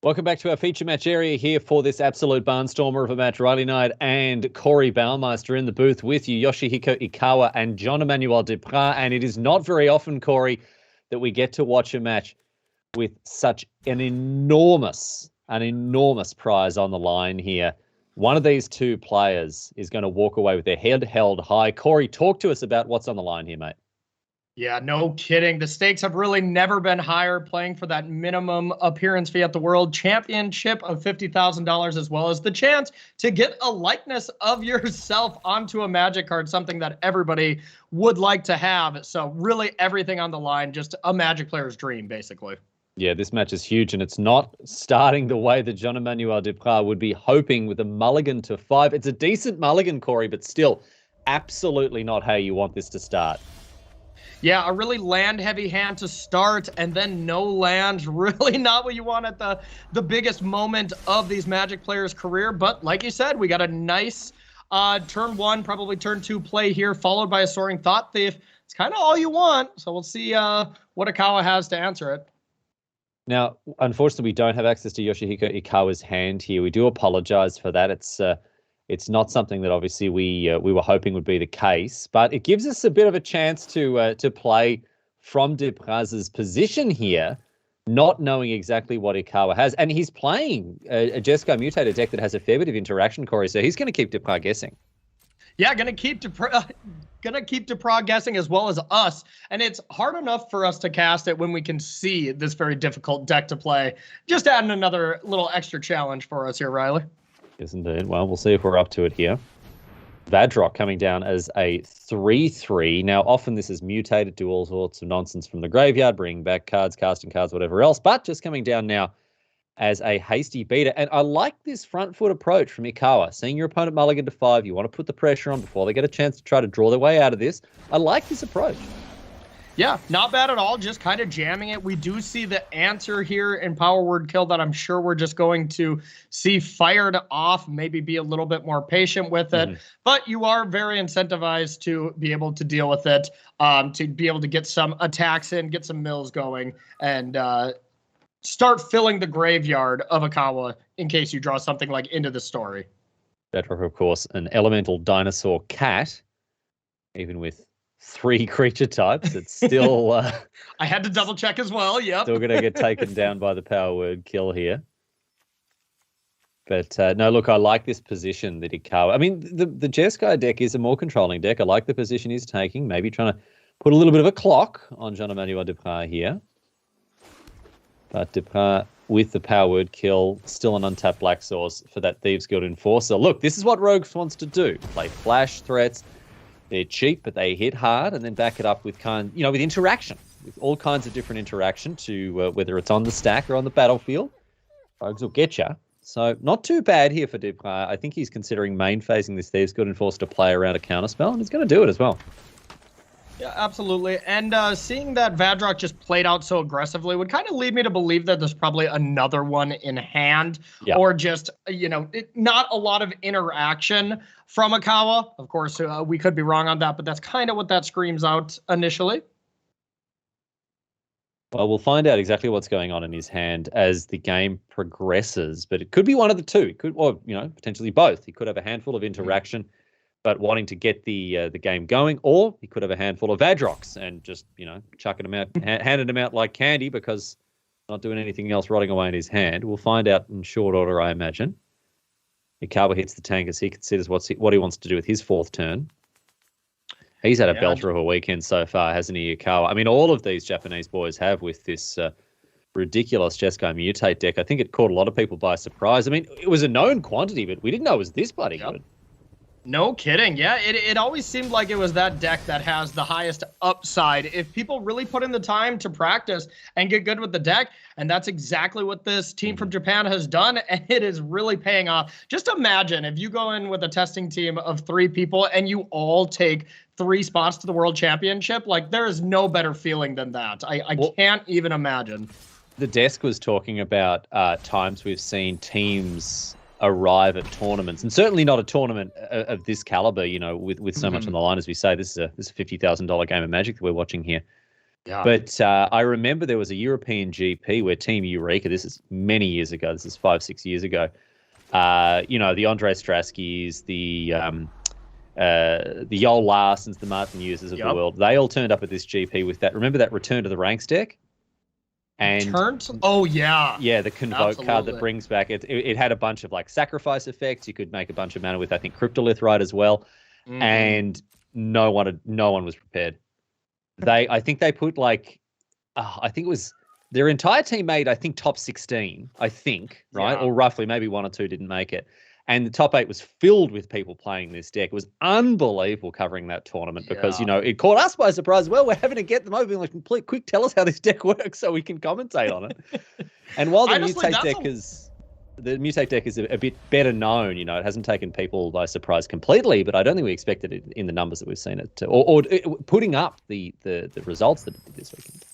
Welcome back to our feature match area here for this absolute barnstormer of a match. Riley Knight and Corey Baumeister in the booth with you, Yoshihiko Ikawa and Jean-Emmanuel Depraz. And it is not very often, Corey, that we get to watch a match with such an enormous prize on the line here. One of these two players is going to walk away with their head held high. Corey, talk to us about what's on the line here, mate. Yeah, no kidding. The stakes have really never been higher, playing for that minimum appearance fee at the World Championship of $50,000, as well as the chance to get a likeness of yourself onto a Magic card, something that everybody would like to have. So really everything on the line, just a Magic player's dream, basically. Yeah, this match is huge, and it's not starting the way that Jean-Emmanuel Depraz would be hoping with a mulligan to 5. It's a decent mulligan, Corey, but still absolutely not how you want this to start. Yeah, a really land-heavy hand to start, and then no lands. Really not what you want at the biggest moment of these Magic players' career. But like you said, we got a nice turn 1, probably turn 2 play here, followed by a Soaring Thought Thief. It's kind of all you want, so we'll see what Ikawa has to answer it. Now, unfortunately, we don't have access to Yoshihiko Ikawa's hand here. We do apologize for that. It's not something that obviously we were hoping would be the case, but it gives us a bit of a chance to play from Depraz's position here, not knowing exactly what Ikawa has. And he's playing a Jeskai Mutate deck that has a fair bit of interaction, Corey, so he's going to keep Depraz guessing. Yeah, gonna keep Depraz guessing as well as us, and it's hard enough for us to cast it when we can see this very difficult deck to play. Just adding another little extra challenge for us here, Riley. Yes, indeed. Well, we'll see if we're up to it here. Vadrock coming down as a 3/3. Now, often this is mutated, do all sorts of nonsense from the graveyard, bringing back cards, casting cards, whatever else, but just coming down now as a hasty beater. And I like this front foot approach from Ikawa. Seeing your opponent mulligan to 5, you want to put the pressure on before they get a chance to try to draw their way out of this. I like this approach. Yeah, not bad at all. Just kind of jamming it. We do see the answer here in Power Word Kill that I'm sure we're just going to see fired off, maybe be a little bit more patient with it. But you are very incentivized to be able to deal with it, to be able to get some attacks in, get some mills going, and start filling the graveyard of Ikawa in case you draw something like Into the Story. Bedrock, of course, an elemental dinosaur cat, even with 3 creature types. It's still... I had to double check as well, yep. Still going to get taken down by the Power Word Kill here. But no, look, I like this position that Ikawa... I mean, the Jeskai deck is a more controlling deck. I like the position he's taking, maybe trying to put a little bit of a clock on Jean-Emmanuel Depraz here. But Depraz, with the Power Word Kill, still an untapped black source for that Thieves Guild Enforcer. Look, this is what Rogues wants to do. Play flash threats. They're cheap, but they hit hard, and then back it up with with interaction, with all kinds of different interaction to whether it's on the stack or on the battlefield. Rogues will get you. So not too bad here for Depraz. I think he's considering main phasing this Thieves Guild Enforcer to play around a counterspell, and he's going to do it as well. Yeah, absolutely. And seeing that Vadrock just played out so aggressively would kind of lead me to believe that there's probably another one in hand, or just, not a lot of interaction from Ikawa. Of course, we could be wrong on that, but that's kind of what that screams out initially. Well, we'll find out exactly what's going on in his hand as the game progresses, but it could be one of the two. It could, or, potentially both. He could have a handful of interaction, but wanting to get the game going, or he could have a handful of Vadrocks and just, chucking them out, handing them out like candy because not doing anything else, rotting away in his hand. We'll find out in short order, I imagine. Ikawa hits the tank as he considers what he wants to do with his 4th turn. He's had a belter of a weekend so far, hasn't he, Ikawa? I mean, all of these Japanese boys have with this ridiculous Jeskai Mutate deck. I think it caught a lot of people by surprise. I mean, it was a known quantity, but we didn't know it was this bloody good. No kidding. Yeah, it always seemed like it was that deck that has the highest upside if people really put in the time to practice and get good with the deck. And that's exactly what this team from Japan has done, and it is really paying off. Just imagine if you go in with a testing team of 3 people and you all take 3 spots to the World Championship. Like, there is no better feeling than that. I can't even imagine. The desk was talking about times we've seen teams arrive at tournaments, and certainly not a tournament of this caliber, with so much on the line. As we say, this is a $50,000 game of Magic that we're watching here. Yeah. But I remember there was a European GP where Team Eureka, this is many years ago, this is 5-6 years ago, the Andre Straskys, the Yol Larsons, the Martin Users of the world, they all turned up at this GP with that. Remember that Return to the Ranks deck? And oh yeah, the Convoke card that brings back it had a bunch of like sacrifice effects. You could make a bunch of mana with, I think, Cryptolith right as well, and no one was prepared. I think they put like, I think it was their entire team made, I think, top 16, I think, right, or roughly, maybe one or two didn't make it. And the top 8 was filled with people playing this deck. It was unbelievable covering that tournament because, it caught us by surprise. Well, we're having to get them over being like, quick, tell us how this deck works so we can commentate on it. And while the Mutate deck is a bit better known, it hasn't taken people by surprise completely, but I don't think we expected it in the numbers that we've seen it, or putting up the results that it did this weekend.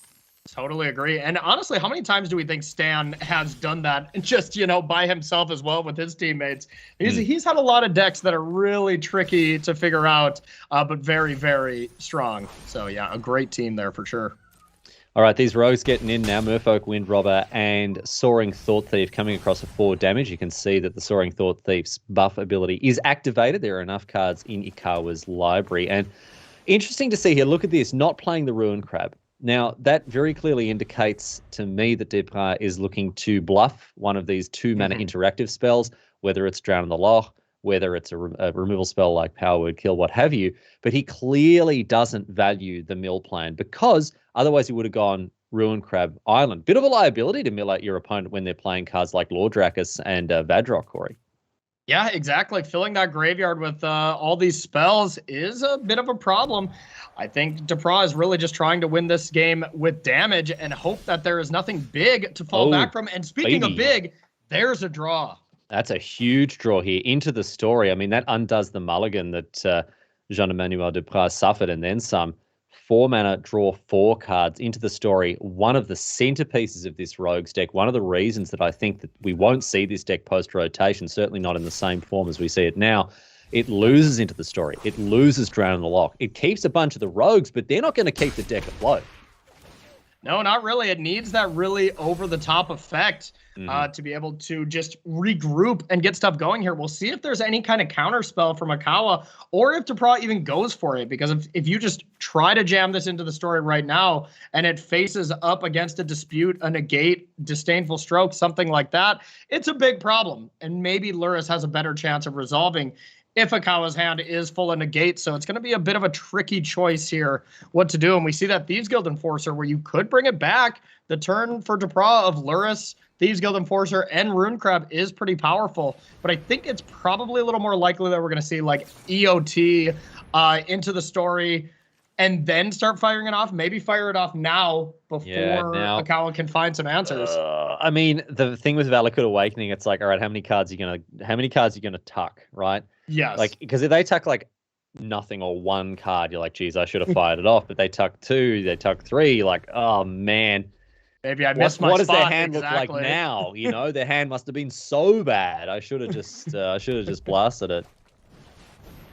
Totally agree. And honestly, how many times do we think Stan has done that just, by himself as well with his teammates? He's had a lot of decks that are really tricky to figure out, but very, very strong. So, yeah, a great team there for sure. All right, these rogues getting in now. Merfolk, Wind Robber, and Soaring Thought Thief coming across for 4 damage. You can see that the Soaring Thought Thief's buff ability is activated. There are enough cards in Ikawa's library. And interesting to see here, look at this, not playing the Ruin Crab. Now, that very clearly indicates to me that Depraz is looking to bluff one of these 2-mana interactive spells, whether it's Drown in the Loch, whether it's a removal spell like Power Word Kill, what have you. But he clearly doesn't value the mill plan because otherwise he would have gone Ruin Crab Island. Bit of a liability to mill out your opponent when they're playing cards like Lordrakis and Vadrok, Corey. Yeah, exactly. Filling that graveyard with all these spells is a bit of a problem. I think Depraz is really just trying to win this game with damage and hope that there is nothing big to fall back from. And speaking of big, there's a draw. That's a huge draw here into the story. I mean, that undoes the mulligan that Jean-Emmanuel Depraz suffered and then some. 4 mana, draw 4 cards into the story. One of the centerpieces of this Rogues deck, one of the reasons that I think that we won't see this deck post-rotation, certainly not in the same form as we see it now, it loses into the story. It loses Drown in the Loch. It keeps a bunch of the Rogues, but they're not going to keep the deck afloat. No, not really. It needs that really over-the-top effect to be able to just regroup and get stuff going here. We'll see if there's any kind of counter spell from Ikawa or if Depraz even goes for it. Because if you just try to jam this into the story right now and it faces up against a dispute, a negate, disdainful stroke, something like that, it's a big problem. And maybe Lurrus has a better chance of resolving if Ikawa's hand is full of negate. So it's going to be a bit of a tricky choice here what to do. And we see that Thieves Guild Enforcer, where you could bring it back. The turn for Depraz of Lurrus, Thieves Guild Enforcer, and Rune Crab is pretty powerful. But I think it's probably a little more likely that we're going to see like EOT into the story and then start firing it off. Maybe fire it off now before Ikawa can find some answers. I mean, the thing with Valakut Awakening, it's like, all right, how many cards are you gonna tuck, right? Yes. Like, because if they tuck like nothing or 1 card, you're like, geez, I should have fired it off. But they tuck 2, they tuck 3, you're like, oh man. Maybe I missed my spot. What does their hand look like now? Their hand must have been so bad. I should have just blasted it.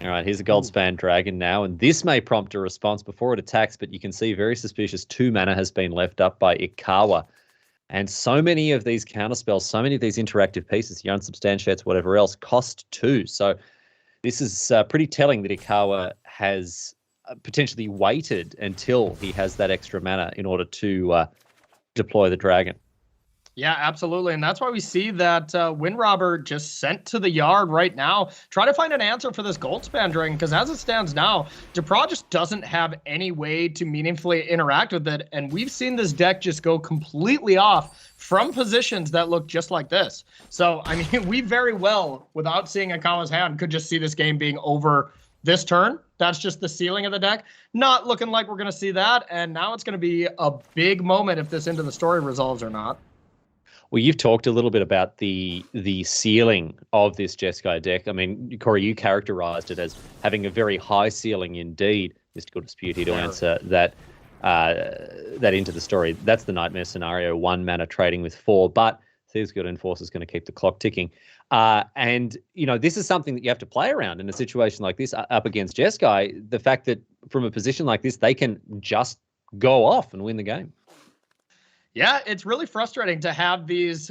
All right, here's a Goldspan Dragon now, and this may prompt a response before it attacks, but you can see very suspicious 2 mana has been left up by Ikawa. And so many of these counterspells, so many of these interactive pieces, your unsubstantiates, whatever else, cost 2. So this is pretty telling that Ikawa has potentially waited until he has that extra mana in order to deploy the dragon. Yeah, absolutely. And that's why we see that Wind Robber just sent to the yard right now. Try to find an answer for this Goldspan Dragon, because as it stands now, Depraz just doesn't have any way to meaningfully interact with it. And we've seen this deck just go completely off from positions that look just like this. So, I mean, we very well, without seeing Ikawa's hand, could just see this game being over this turn. That's just the ceiling of the deck. Not looking like we're going to see that. And now it's going to be a big moment if this Into the Story resolves or not. Well, you've talked a little bit about the ceiling of this Jeskai deck. I mean, Corey, you characterized it as having a very high ceiling indeed. Mystical Dispute here to answer that Into the Story. That's the Nightmare scenario, 1 mana trading with 4, but Thieves Guild Enforcer is going to keep the clock ticking. And, this is something that you have to play around in a situation like this up against Jeskai. The fact that from a position like this, they can just go off and win the game. Yeah, it's really frustrating to have these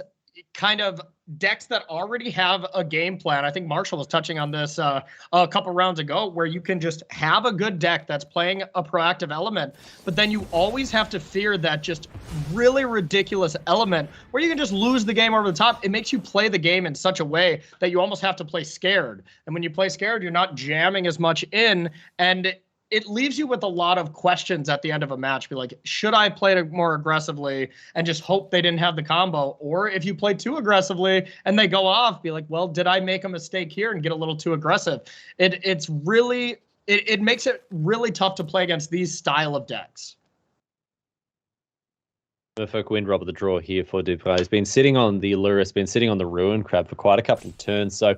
kind of decks that already have a game plan. I think Marshall was touching on this a couple rounds ago, where you can just have a good deck that's playing a proactive element, but then you always have to fear that just really ridiculous element where you can just lose the game over the top. It makes you play the game in such a way that you almost have to play scared. And when you play scared, you're not jamming as much in, and it leaves you with a lot of questions at the end of a match. Be like, should I play it more aggressively and just hope they didn't have the combo? Or if you play too aggressively and they go off, be like, well, did I make a mistake here and get a little too aggressive? It makes it really tough to play against these style of decks. Merfolk Windrobber, the draw here for Depraz. He's been sitting on the Lurrus, been sitting on the Ruin Crab for quite a couple of turns. So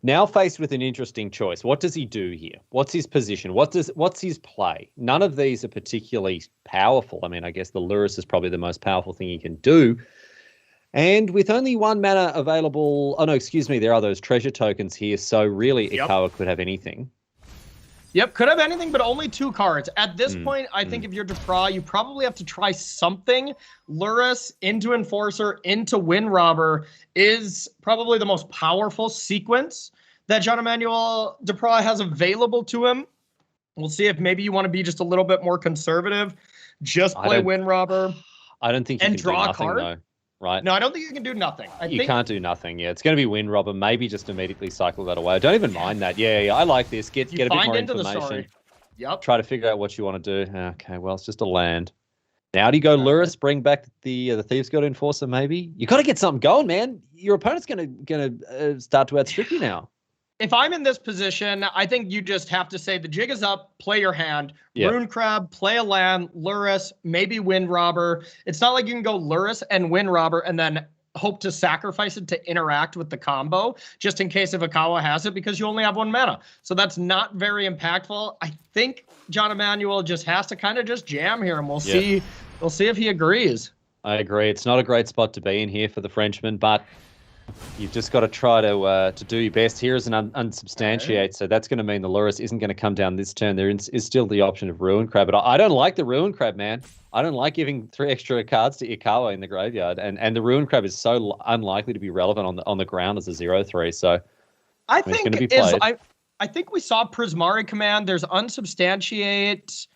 now faced with an interesting choice. What does he do here? What's his position? What's his play? None of these are particularly powerful. I mean, I guess the Lurrus is probably the most powerful thing he can do. And with only 1 mana available, oh no, excuse me, there are those treasure tokens here. So really, Ikawa could have anything. Yep, could have anything, but only 2 cards. At this point, I think if you're Depraz, you probably have to try something. Lurrus into Enforcer into Windrobber is probably the most powerful sequence that Jean-Emmanuel Depraz has available to him. We'll see if maybe you want to be just a little bit more conservative. Just play Windrobber. I don't think you can draw do nothing, a card. Though. Right? No, I don't think you can do nothing. You can't do nothing. Yeah, it's going to be Windrobber. Maybe just immediately cycle that away. I don't even mind that. Yeah, I like this. Get a bit more information. Yep. Try to figure out what you want to do. Okay, well, it's just a land. Now do you go Lurrus, bring back the Thieves Guild Enforcer? Maybe you got to get something going, man. Your opponent's gonna start to outstrip you now. If I'm in this position, I think you just have to say the jig is up, play your hand. Yep. Rune Crab, play a land, Lurrus, maybe Windrobber. It's not like you can go Lurrus and Windrobber and then hope to sacrifice it to interact with the combo, just in case if Ikawa has it, because you only have 1 mana. So that's not very impactful. I think Jean-Emmanuel just has to kind of just jam here, and we'll see if he agrees. I agree. It's not a great spot to be in here for the Frenchman, but you've just got to try to do your best. Here is an unsubstantiate, so that's going to mean the Lurrus isn't going to come down this turn. There is still the option of Ruin Crab, but I don't like the Ruin Crab, man. I don't like giving 3 extra cards to Ikawa in the graveyard, and the Ruin Crab is so unlikely to be relevant on the ground as a 0/3. So I think I think we saw Prismari Command. There's unsubstantiate.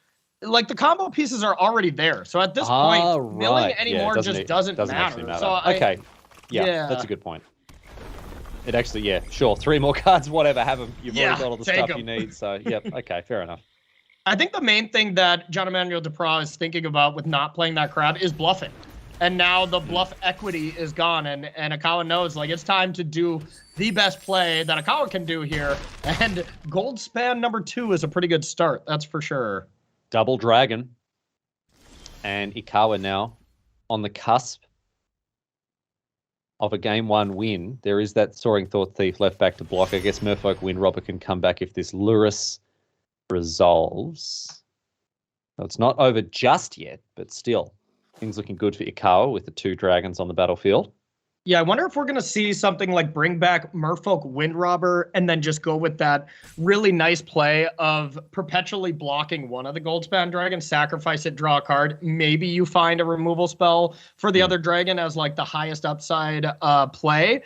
Like, the combo pieces are already there. So at this point, milling anymore just doesn't matter. Actually matter. So okay. Yeah, that's a good point. It actually, sure. 3 more cards, whatever, have them. You've already got all the stuff you need. So, yep, okay, fair enough. I think the main thing that Jean-Emmanuel Depraz is thinking about with not playing that crab is bluffing. And now the bluff equity is gone, and Ikawa knows, like, it's time to do the best play that Ikawa can do here. And Goldspan number 2 is a pretty good start, that's for sure. Double Dragon. And Ikawa now on the cusp of a game 1 win. There is that Soaring Thought Thief left back to block. I guess Merfolk Windrobber can come back if this Lurrus resolves. So it's not over just yet, but still, things looking good for Ikawa with the 2 dragons on the battlefield. Yeah, I wonder if we're going to see something like bring back Merfolk Windrobber and then just go with that really nice play of perpetually blocking one of the Goldspan dragons, sacrifice it, draw a card. Maybe you find a removal spell for the other dragon as like the highest upside play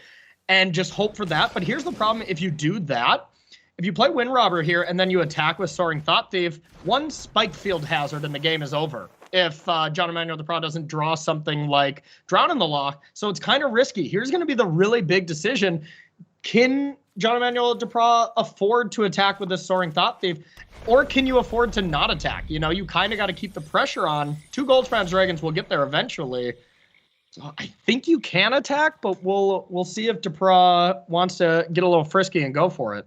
and just hope for that. But here's the problem. If you do that, if you play Windrobber here and then you attack with Soaring Thought Thief, 1 Spike Field hazard and the game is over. If Jean-Emmanuel Depraz doesn't draw something like Drown in the Loch. So it's kind of risky. Here's going to be the really big decision. Can Jean-Emmanuel Depraz afford to attack with this Soaring Thought Thief? Or can you afford to not attack? You know, you kind of got to keep the pressure on. 2 Goldspan dragons will get there eventually. So I think you can attack, but we'll see if Depraz wants to get a little frisky and go for it.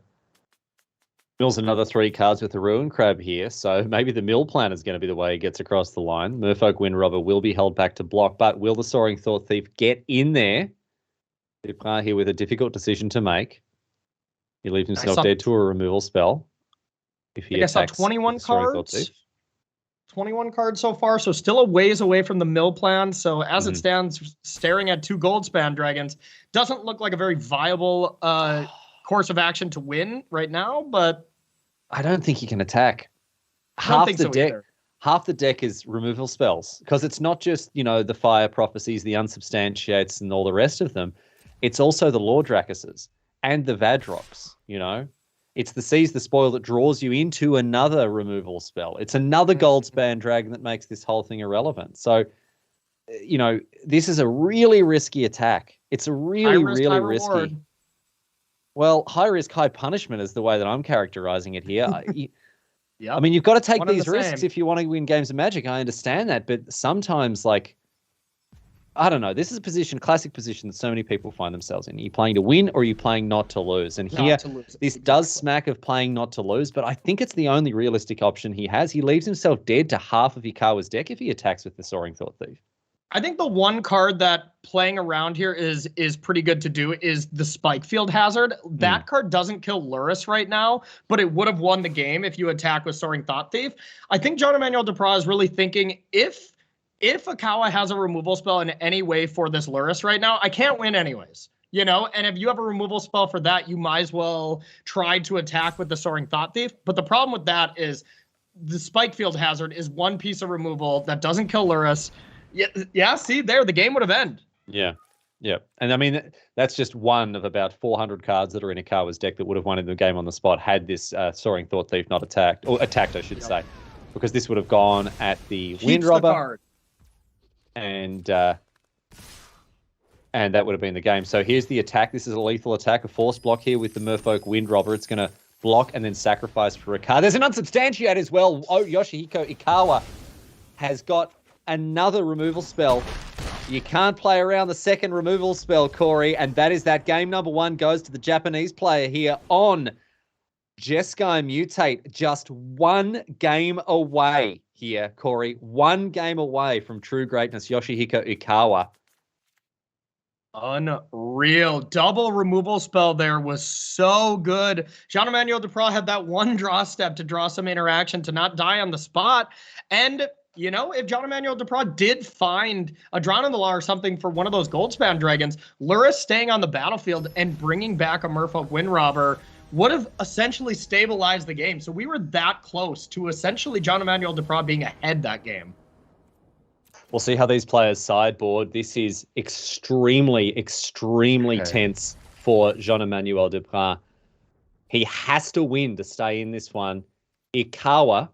Mills another 3 cards with the Ruin Crab here, so maybe the mill plan is going to be the way he gets across the line. Merfolk Windrobber will be held back to block, but will the Soaring Thought Thief get in there? Depraz here with a difficult decision to make. He leaves himself dead to a removal spell. If he attacks 21 cards. 21 cards so far, so still a ways away from the mill plan. So as it stands, staring at 2 Goldspan dragons doesn't look like a very viable course of action to win right now, but I don't think he can attack. Half the deck. half the deck is removal spells, because it's not just, the fire prophecies, the unsubstantiates, and all the rest of them. It's also the Lord Dracuses and the Vadrox, It's the Seize the Spoil that draws you into another removal spell. It's another Goldspan Dragon that makes this whole thing irrelevant. So, this is a really risky attack. It's a really, really risky. Well, high risk, high punishment is the way that I'm characterizing it here. Yeah. I mean, you've got to take these risks if you want to win games of Magic. I understand that, but sometimes, I don't know. This is a classic position that so many people find themselves in. Are you playing to win, or are you playing not to lose? And here, this does smack of playing not to lose, but I think it's the only realistic option he has. He leaves himself dead to half of Ikawa's deck if he attacks with the Soaring Thought Thief. I think the one card that playing around here is pretty good to do is the Spike Field Hazard. That card doesn't kill Lurrus right now, but it would have won the game if you attack with Soaring Thought Thief. I think Jean-Emmanuel Depraz is really thinking, if Ikawa has a removal spell in any way for this Lurrus right now, I can't win anyways. And if you have a removal spell for that, you might as well try to attack with the Soaring Thought Thief. But the problem with that is the Spike Field Hazard is one piece of removal that doesn't kill Lurrus. Yeah. See there, the game would have ended. Yeah. And I mean, that's just one of about 400 cards that are in Ikawa's deck that would have won in the game on the spot had this Soaring Thought Thief not attacked, or attacked, I should say, because this would have gone at the Wind Robber, and that would have been the game. So here's the attack. This is a lethal attack, a force block here with the Merfolk Wind Robber. It's going to block and then sacrifice for a card. There's an unsubstantiate as well. Oh, Yoshihiko Ikawa has got another removal spell. You can't play around the second removal spell, Corey, and that is that game number 1 goes to the Japanese player here on Jeskai Mutate. Just one game away here, Corey. One game away from true greatness, Yoshihiko Ikawa. Unreal. Double removal spell there was so good. Jean-Emmanuel Depraz had that one draw step to draw some interaction to not die on the spot. And if Jean-Emmanuel Depraz did find a Drown in the Law or something for one of those Goldspan Dragons, Lurrus staying on the battlefield and bringing back a Merfolk Wind Robber would have essentially stabilized the game. So we were that close to essentially Jean-Emmanuel Depraz being ahead that game. We'll see how these players sideboard. This is extremely, extremely tense for Jean-Emmanuel Depraz. He has to win to stay in this one. Ikawa,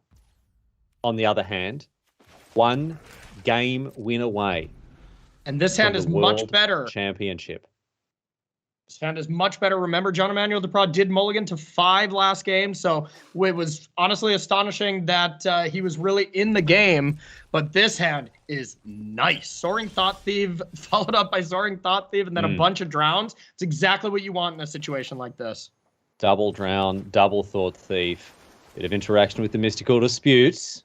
on the other hand, one game win away. And this hand is much better. Championship. This hand is much better. Remember, Jean-Emmanuel Depraz did mulligan to 5 last game, so it was honestly astonishing that he was really in the game. But this hand is nice. Soaring Thought Thief, followed up by Soaring Thought Thief, and then a bunch of drowns. It's exactly what you want in a situation like this. Double drown, double Thought Thief. Bit of interaction with the Mystical Disputes.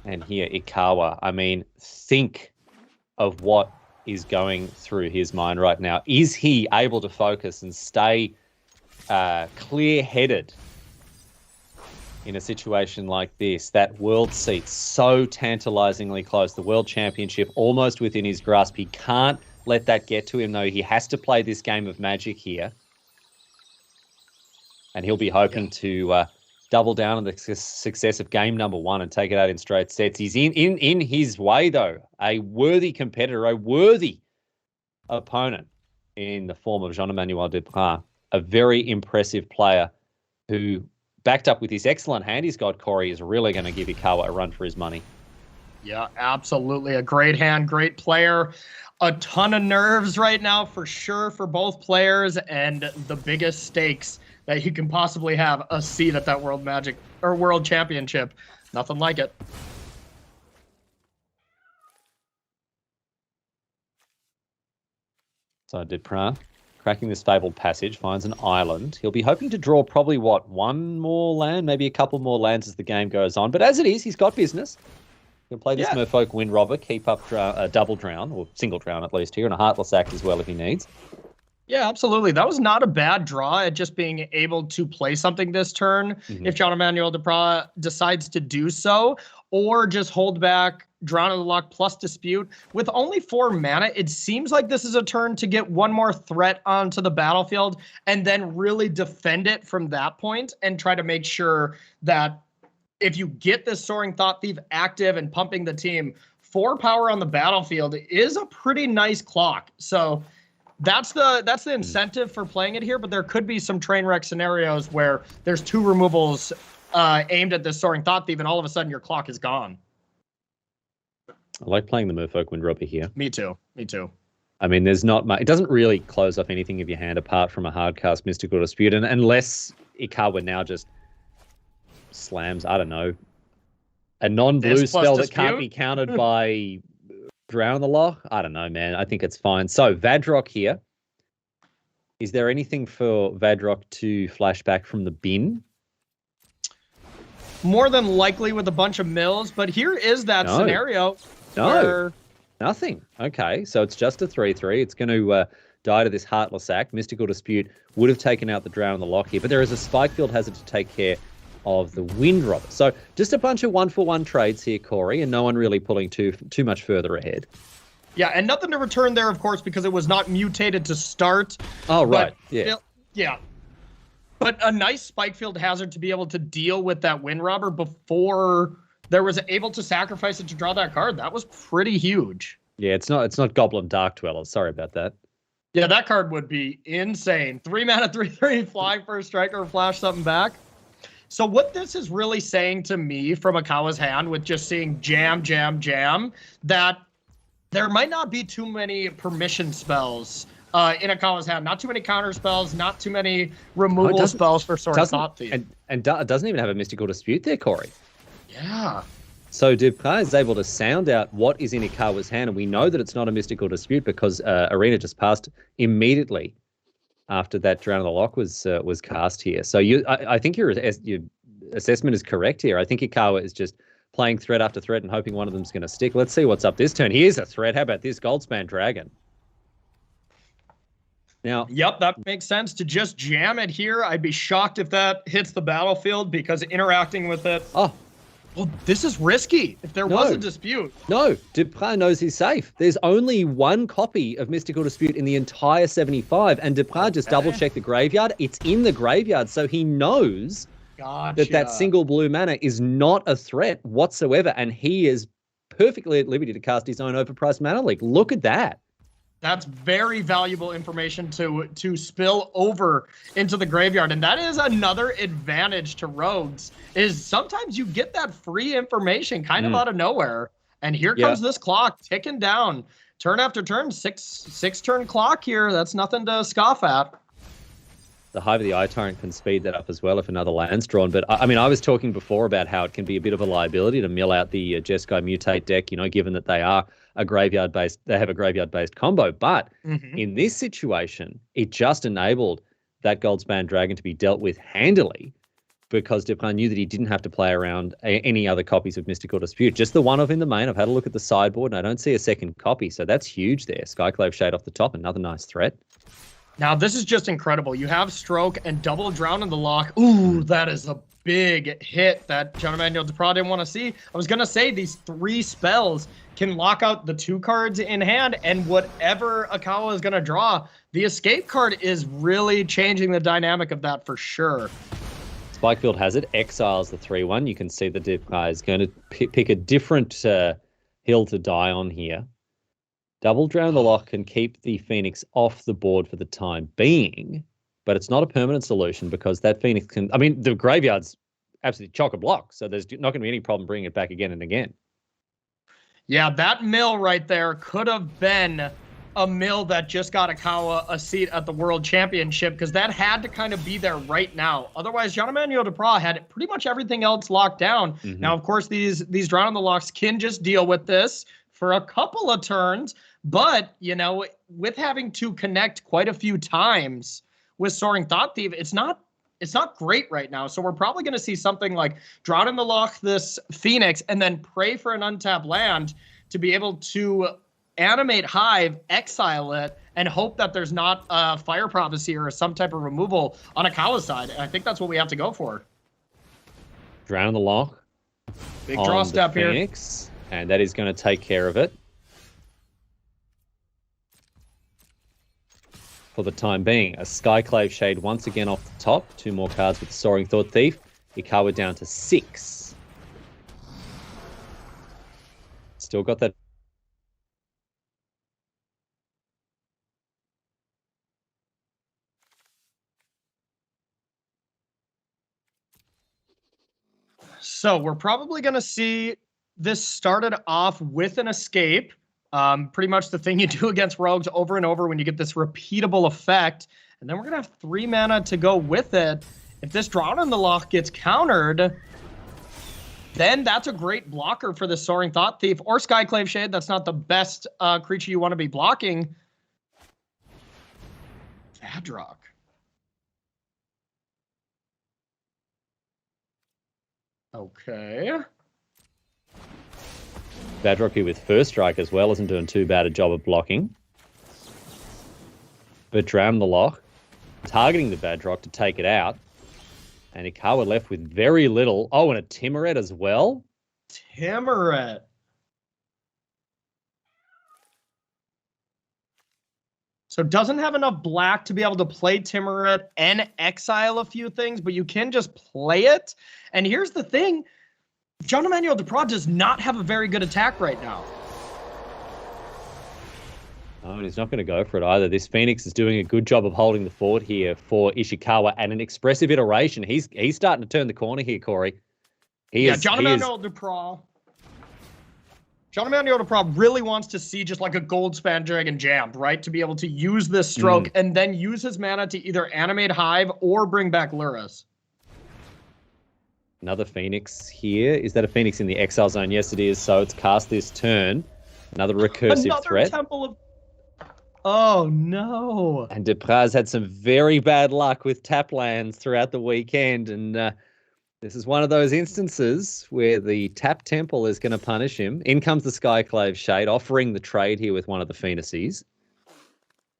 And here, Ikawa. I mean, think of what is going through his mind right now. Is he able to focus and stay clear-headed in a situation like this? That world seat so tantalizingly close. The World Championship almost within his grasp. He can't let that get to him, though. He has to play this game of Magic here. And he'll be hoping to double down on the success of game number 1 and take it out in straight sets. He's in his way, though, a worthy competitor, a worthy opponent in the form of Jean-Emmanuel Depraz, a very impressive player who, backed up with his excellent hand he's got, Corey, is really going to give Ikawa a run for his money. Yeah, absolutely. A great hand, great player. A ton of nerves right now for sure for both players, and the biggest stakes that you can possibly have, a seat at that World Magic or World Championship. Nothing like it. So Depraz, cracking this fabled passage, finds an island. He'll be hoping to draw probably, one more land, maybe a couple more lands as the game goes on. But as it is, he's got business. He'll play this Merfolk Wind Robber, keep up double drown, or single drown at least here, and a Heartless Act as well if he needs. Yeah, absolutely. That was not a bad draw at just being able to play something this turn if Jean-Emmanuel Depraz decides to do so, or just hold back Drown in the Loch plus Dispute. With only 4 mana, it seems like this is a turn to get one more threat onto the battlefield and then really defend it from that point and try to make sure that if you get this Soaring Thought Thief active and pumping the team, 4 power on the battlefield is a pretty nice clock. So that's the incentive for playing it here, but there could be some train wreck scenarios where there's 2 removals aimed at this Soaring Thought Thief, and all of a sudden your clock is gone. I like playing the Merfolk Windrobber here. Me too. I mean, there's not much. It doesn't really close off anything of your hand apart from a hardcast Mystical Dispute, and unless Ikawa now just slams, I don't know, a non-blue spell that can't be countered by Drown the Loch. I don't know, man. I think it's fine. So Vadrock here. Is there anything for Vadrock to flash back from the bin? More than likely with a bunch of mills, but here is that scenario. No, nothing. Okay, so it's just a 3/3. It's going to die to this Heartless Act. Mystical Dispute would have taken out the Drown in the Loch here, but there is a Spikefield Hazard to take care of the Windrobber. So just a bunch of 1-for-1 trades here, Corey, and no one really pulling too much further ahead. Yeah, and nothing to return there, of course, because it was not mutated to start. Oh, right. Yeah. But a nice Spikefield Hazard to be able to deal with that Windrobber before there was able to sacrifice it to draw that card. That was pretty huge. Yeah, it's not Goblin Dark Dweller. Sorry about that. Yeah, that card would be insane. 3 mana, 3/3, flying for a striker, flash something back. So what this is really saying to me from Ikawa's hand with just seeing jam, that there might not be too many permission spells in Ikawa's hand. Not too many counter spells, not too many removal spells for Soaring Thought Thief. And it doesn't even have a Mystical Dispute there, Corey. Yeah. So Depraz is able to sound out what is in Ikawa's hand, and we know that it's not a Mystical Dispute because Arena just passed immediately after that Drown in the Loch was cast here. So I think your assessment is correct here. I think Ikawa is just playing threat after threat and hoping one of them's going to stick. Let's see what's up this turn. Here's a threat. How about this Goldspan Dragon? Now, yep, that makes sense to just jam it here. I'd be shocked if that hits the battlefield because interacting with it. Oh, well, this is risky. If there was a dispute. No, Depraz knows he's safe. There's only 1 copy of Mystical Dispute in the entire 75, and Depraz just double-checked the graveyard. It's in the graveyard, so he knows that single blue mana is not a threat whatsoever, and he is perfectly at liberty to cast his own overpriced mana leak. Look at that. That's very valuable information to spill over into the graveyard. And that is another advantage to rogues, is sometimes you get that free information kind of out of nowhere. And here comes this clock ticking down. Turn after turn, six turn clock here. That's nothing to scoff at. The Hive of the Eye Tyrant can speed that up as well if another land's drawn. But I mean, I was talking before about how it can be a bit of a liability to mill out the Jeskai Mutate deck, given that they have a graveyard-based combo. But in this situation, it just enabled that Goldspan Dragon to be dealt with handily because Depraz knew that he didn't have to play around any other copies of Mystical Dispute. Just the one of in the main. I've had a look at the sideboard and I don't see a second copy. So that's huge there. Skyclave Shade off the top, another nice threat. Now, this is just incredible. You have Stroke and double Drown in the Loch. Ooh, that is a big hit that Jean-Emmanuel Depraz didn't want to see. I was going to say these 3 spells can lock out the 2 cards in hand, and whatever Ikawa is going to draw, the escape card is really changing the dynamic of that for sure. Spikefield Hazard exiles the 3/1. You can see the Depraz is going to pick a different hill to die on here. Double Drown the Loch can keep the Phoenix off the board for the time being, but it's not a permanent solution because that Phoenix can... I mean, the graveyard's absolutely chock-a-block, so there's not going to be any problem bringing it back again and again. Yeah, that mill right there could have been a mill that just got Ikawa a seat at the World Championship because that had to kind of be there right now. Otherwise, Jean-Emmanuel Depraz had pretty much everything else locked down. Now, of course, these Drown in the Lochs can just deal with this for a couple of turns, but, with having to connect quite a few times with Soaring Thought Thief, it's not great right now. So we're probably going to see something like Drown in the Loch this Phoenix and then pray for an untapped land to be able to animate Hive, exile it, and hope that there's not a Fire Prophecy or some type of removal on Ikawa's side. I think that's what we have to go for. Drown the lock. Big draw step Phoenix, here. And that is going to take care of it. For the time being, a Skyclave Shade once again off the top. 2 more cards with the Soaring Thought Thief. Ikawa down to 6. Still got that. So we're probably going to see this started off with an escape. Pretty much the thing you do against rogues over and over when you get this repeatable effect. And then we're going to have 3 mana to go with it. If this Drown in the Loch gets countered, then that's a great blocker for the Soaring Thought Thief or Skyclave Shade. That's not the best creature you want to be blocking. Vadrock. Okay. Vadrock here with First Strike as well isn't doing too bad a job of blocking. But Drown the Loch, targeting the Vadrock to take it out. And Ikawa left with very little. Oh, and a Timuret as well? Timuret. So doesn't have enough black to be able to play Timuret and exile a few things, but you can just play it. And here's the thing. Jean-Emmanuel Depraz does not have a very good attack right now. Oh, and he's not going to go for it either. This Phoenix is doing a good job of holding the fort here for Ishikawa and an expressive iteration. He's starting to turn the corner here, Corey. Jean-Emmanuel Depraz. Jean-Emmanuel Depraz really wants to see just like a Goldspan Dragon jammed, right? To be able to use this stroke and then use his mana to either animate Hive or bring back Luris. Another Phoenix here. Is that a Phoenix in the exile zone? Yes, it is. So it's cast this turn. Another recursive threat. Temple of... Oh, no. And Depraz had some very bad luck with tap lands throughout the weekend. And this is one of those instances where the tap temple is going to punish him. In comes the Skyclave Shade, offering the trade here with one of the Phoenices.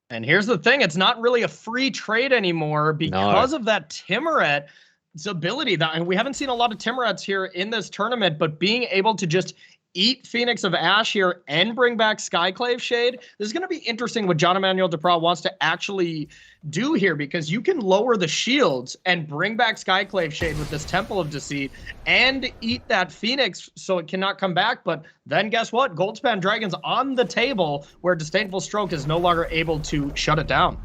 And here's the thing. It's not really a free trade anymore because of that Timuret. Its ability that, and we haven't seen a lot of Timurets here in this tournament, but being able to just eat Phoenix of Ash here and bring back Skyclave Shade, this is going to be interesting what Jean-Emmanuel Depraz wants to actually do here, because you can lower the shields and bring back Skyclave Shade with this Temple of Deceit and eat that Phoenix so it cannot come back. But then guess what? Goldspan Dragon's on the table where Disdainful Stroke is no longer able to shut it down.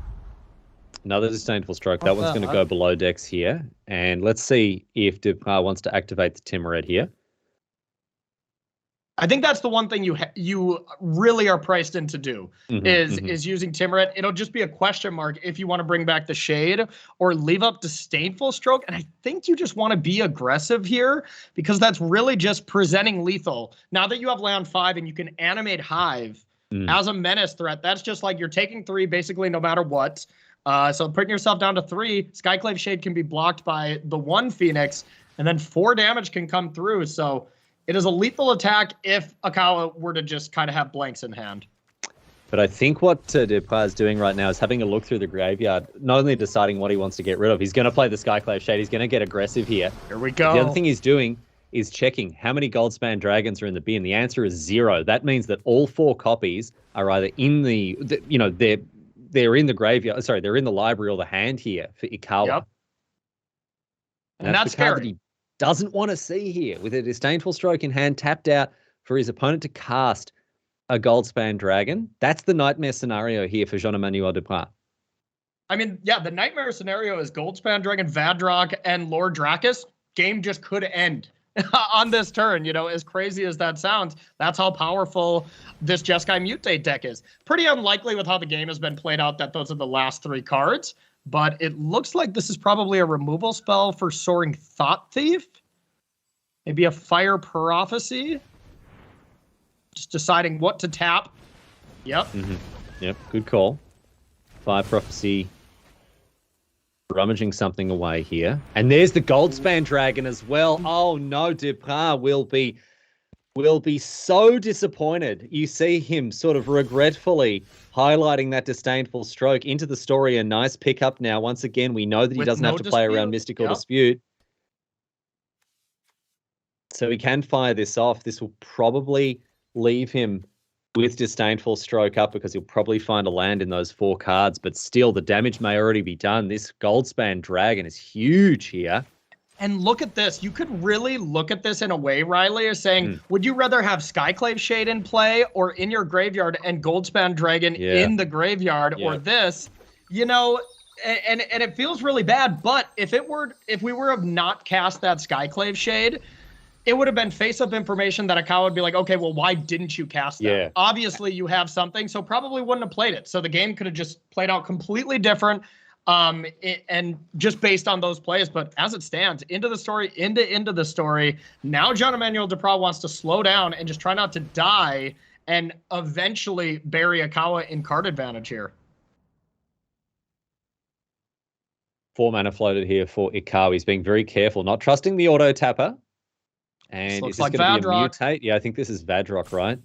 Another Disdainful Stroke. That one's going to go below decks here. And let's see if Depraz wants to activate the Timuret here. I think that's the one thing you really are priced in to do is using Timuret. It'll just be a question mark if you want to bring back the Shade or leave up Disdainful Stroke. And I think you just want to be aggressive here because that's really just presenting lethal. Now that you have land 5 and you can animate Hive as a menace threat, that's just like you're taking 3 basically no matter what. So putting yourself down to 3, Skyclave Shade can be blocked by the 1 Phoenix, and then 4 damage can come through. So it is a lethal attack if Ikawa were to just kind of have blanks in hand. But I think what Depraz is doing right now is having a look through the graveyard, not only deciding what he wants to get rid of. He's going to play the Skyclave Shade. He's going to get aggressive here. Here we go. The other thing he's doing is checking how many Goldspan Dragons are in the bin. The answer is 0. That means that all 4 copies are either in they're in the graveyard. Sorry, they're in the library or the hand here for Ikawa. Yep. And that's the card that he doesn't want to see here, with a Disdainful Stroke in hand, tapped out for his opponent to cast a Goldspan Dragon. That's the nightmare scenario here for Jean-Emmanuel Depraz. I mean, yeah, the nightmare scenario is Goldspan Dragon, Vadrock, and Lord Drakus. Game just could end on this turn, as crazy as that sounds. That's how powerful this Jeskai Mutate deck is. Pretty unlikely with how the game has been played out that those are the last 3 cards, but it looks like this is probably a removal spell for Soaring Thought Thief. Maybe a Fire Prophecy. Just deciding what to tap. Yep. Yep, good call. Fire Prophecy. Rummaging something away here. And there's the Goldspan Dragon as well. Oh no, Depraz will be will be so disappointed. You see him sort of regretfully highlighting that disdainful stroke into the story. A nice pickup now. Once again, we know that he doesn't have to play around Mystical Dispute. So he can fire this off. This will probably leave him with disdainful stroke up because he'll probably find a land in those 4 cards. But still, the damage may already be done. This Goldspan Dragon is huge here. And look at this. You could really look at this in a way, Riley, as saying, would you rather have Skyclave Shade in play or in your graveyard and Goldspan Dragon in the graveyard or this? You know, and it feels really bad. But if we were have not cast that Skyclave Shade, it would have been face-up information that Ikawa would be like, okay, well, why didn't you cast that? Yeah. Obviously, you have something, so probably wouldn't have played it. So the game could have just played out completely different. And just based on those plays, but as it stands, into the story, now Jean-Emmanuel Depraz wants to slow down and just try not to die and eventually bury Ikawa in card advantage here. 4 mana floated here for Ikawa. He's being very careful, not trusting the auto tapper. And this looks is this like going to be a Vadrock. mutate? Yeah, I think this is Vadrock, right?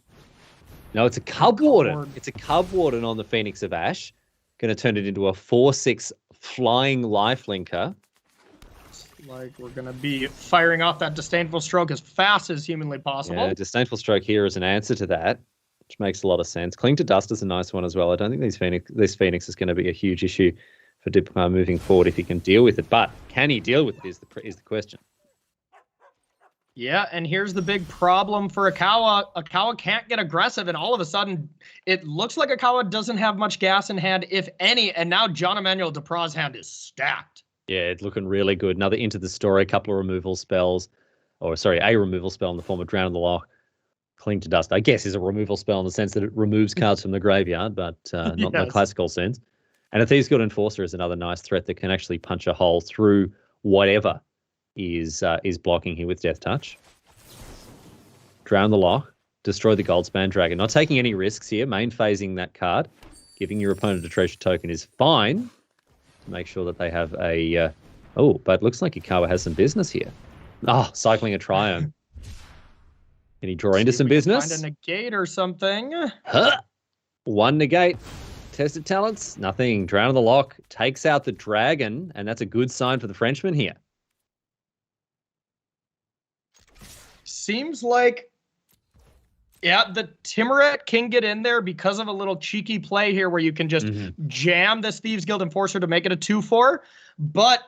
No, it's a Cub Warden. It's a Cub Warden on the Phoenix of Ash. Going to turn it into a 4/6 flying lifelinker. Like we're going to be firing off that disdainful stroke as fast as humanly possible. Yeah, disdainful stroke here is an answer to that, which makes a lot of sense. Cling to Dust is a nice one as well. I don't think this Phoenix is going to be a huge issue for Depraz moving forward if he can deal with it. But can he deal with it is the question. Yeah, and here's the big problem for Ikawa. Ikawa can't get aggressive, and all of a sudden, it looks like Ikawa doesn't have much gas in hand, if any, and now Jean-Emmanuel Depraz's hand is stacked. Yeah, it's looking really good. Another Into the Story, a couple of removal spells, a removal spell in the form of Drown in the Loch. Cling to Dust, I guess, is a removal spell in the sense that it removes cards from the graveyard, but not in the classical sense. And a Thieves Guild Enforcer is another nice threat that can actually punch a hole through whatever is blocking here with Death Touch. Drown the Loch, destroy the Goldspan Dragon. Not taking any risks here, main phasing that card. Giving your opponent a treasure token is fine. To make sure that they have a... but looks like Ikawa has some business here. Cycling a Triumph. Can he draw into some business? Find a negate or something. One negate. Tested talents, nothing. Drown in the Loch takes out the dragon, and that's a good sign for the Frenchman here. Seems like, the Timuret can get in there because of a little cheeky play here where you can just jam this Thieves Guild Enforcer to make it a 2/4. But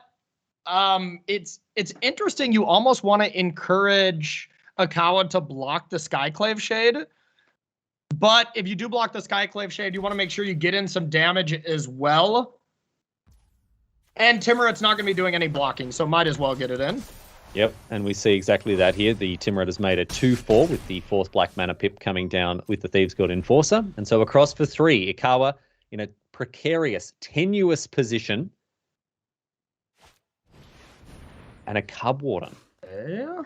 it's interesting. You almost want to encourage Ikawa to block the Skyclave Shade. But if you do block the Skyclave Shade, you want to make sure you get in some damage as well. And Timuret's not going to be doing any blocking, so might as well get it in. Yep, and we see exactly that here. The Timuret has made a 2/4 with the 4th black mana pip coming down with the Thieves Guild Enforcer. And so across for 3, Ikawa in a precarious, tenuous position. And a Cub Warden. Yeah.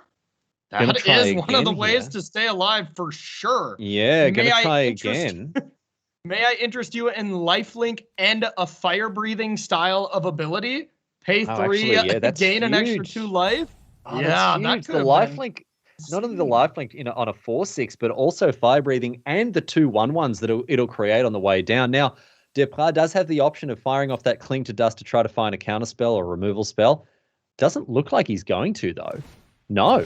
That is one of the ways to stay alive for sure. Yeah, going to try again. May I interest you in lifelink and a fire-breathing style of ability? Pay 3, gain an extra 2 life. That's the lifelink. Not only the lifelink on a 4/6, but also fire breathing and the 2 1/1s that it'll create on the way down. Now, Depraz does have the option of firing off that Cling to Dust to try to find a counter spell or removal spell. Doesn't look like he's going to though. No.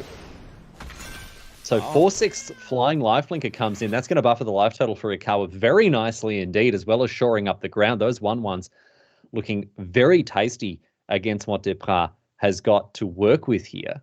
So 4/6 flying lifelinker comes in. That's going to buffer the life total for Ikawa very nicely indeed, as well as shoring up the ground. Those 1/1s looking very tasty against what Depraz has got to work with here.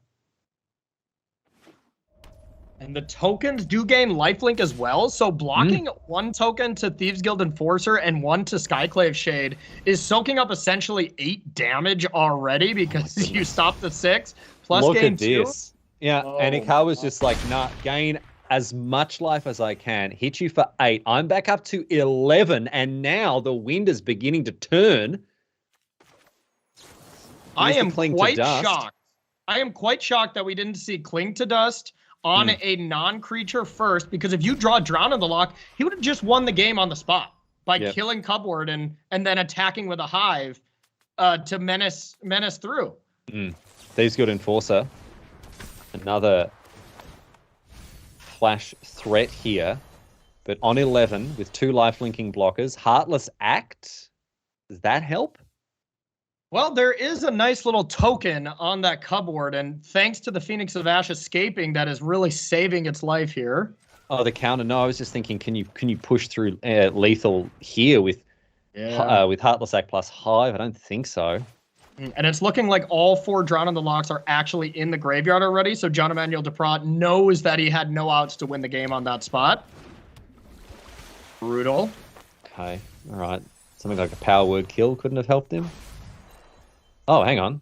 And the tokens do gain lifelink as well. So blocking 1 token to Thieves Guild Enforcer and 1 to Skyclave Shade is soaking up essentially 8 damage already because you stop the 6 plus Look gain at 2. This. Yeah, and Ikawa's just like, gain as much life as I can. Hit you for 8. I'm back up to 11, and now the wind is beginning to turn. I am quite shocked. I am quite shocked that we didn't see Cling to Dust on a non-creature first, because if you draw Drown in the Loch, he would have just won the game on the spot by killing Cubward and then attacking with a Hive to menace through. Thieves Guild Enforcer. Another flash threat here. But on 11, with 2 life-linking blockers, Heartless Act, does that help? Well, there is a nice little token on that cupboard, and thanks to the Phoenix of Ash escaping, that is really saving its life here. Oh, the counter. No, I was just thinking, can you push through lethal here with Heartless Act plus Hive? I don't think so. And it's looking like all 4 Drown on the Locks are actually in the graveyard already, so Jean-Emmanuel Depraz knows that he had no outs to win the game on that spot. Brutal. Okay, all right. Something like a power word kill couldn't have helped him. Oh, hang on.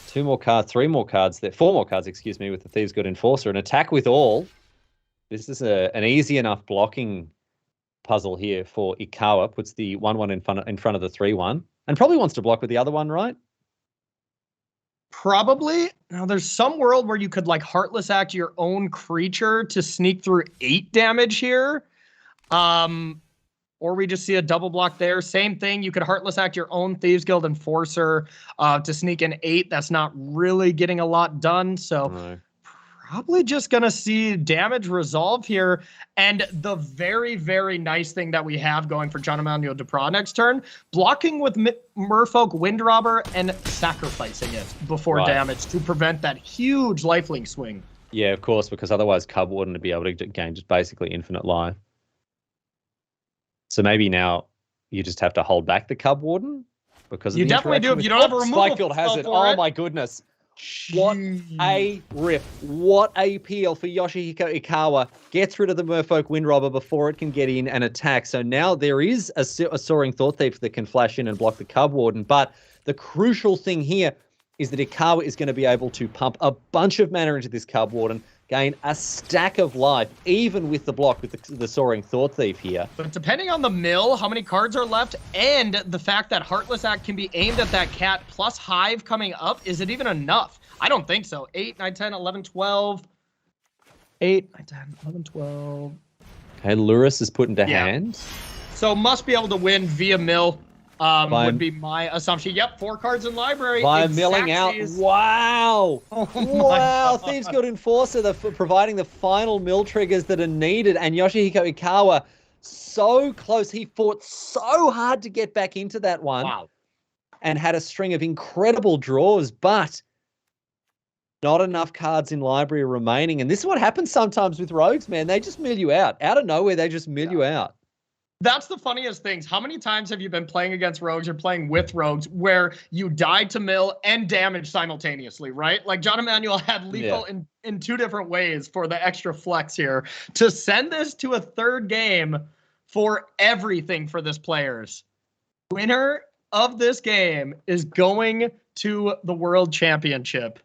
2 more cards, 3 more cards there. 4 more cards, excuse me, with the Thieves Guild Enforcer. An attack with all. This is an easy enough blocking puzzle here for Ikawa. Puts the 1-1 in front of the 3-1. And probably wants to block with the other one, right? Probably. Now, there's some world where you could, like, Heartless Act your own creature to sneak through 8 damage here. Or we just see a double block there. Same thing. You could Heartless Act your own Thieves Guild Enforcer to sneak in 8. That's not really getting a lot done. So No. Probably just going to see damage resolve here. And the very, very nice thing that we have going for Jean-Emmanuel Depraz next turn, blocking with Merfolk Windrobber and sacrificing it before damage to prevent that huge lifelink swing. Yeah, of course, because otherwise Cub wouldn't be able to gain just basically infinite life. So maybe now you just have to hold back the Cub Warden because you definitely do if you don't have a removal Spikefield has it. Oh my goodness. What a rip. What a peel for Yoshihiko Ikawa. Gets rid of the Merfolk Windrobber before it can get in and attack. So now there is a Soaring Thought Thief that can flash in and block the Cub Warden. But the crucial thing here is that Ikawa is going to be able to pump a bunch of mana into this Cub Warden, gain a stack of life, even with the block with the Soaring Thought Thief here. But depending on the mill, how many cards are left, and the fact that Heartless Act can be aimed at that cat plus Hive coming up, is it even enough? I don't think so. 8, 9, 10, 11, 12. 8, 9, 10, 11, 12. Okay, Luris is put into hand. So must be able to win via mill. Would be my assumption. Yep, 4 cards in library. By milling out. Wow. Oh wow. Thieves Guild Enforcer providing the final mill triggers that are needed. And Yoshihiko Ikawa, so close. He fought so hard to get back into that one. Wow. And had a string of incredible draws, but not enough cards in library remaining. And this is what happens sometimes with rogues, man. They just mill you out. Out of nowhere, they just mill you out. That's the funniest things. How many times have you been playing against rogues or playing with rogues where you died to mill and damage simultaneously, right? Like Jean-Emmanuel had lethal in 2 different ways for the extra flex here. To send this to a 3rd game for everything for this players. Winner of this game is going to the World Championship.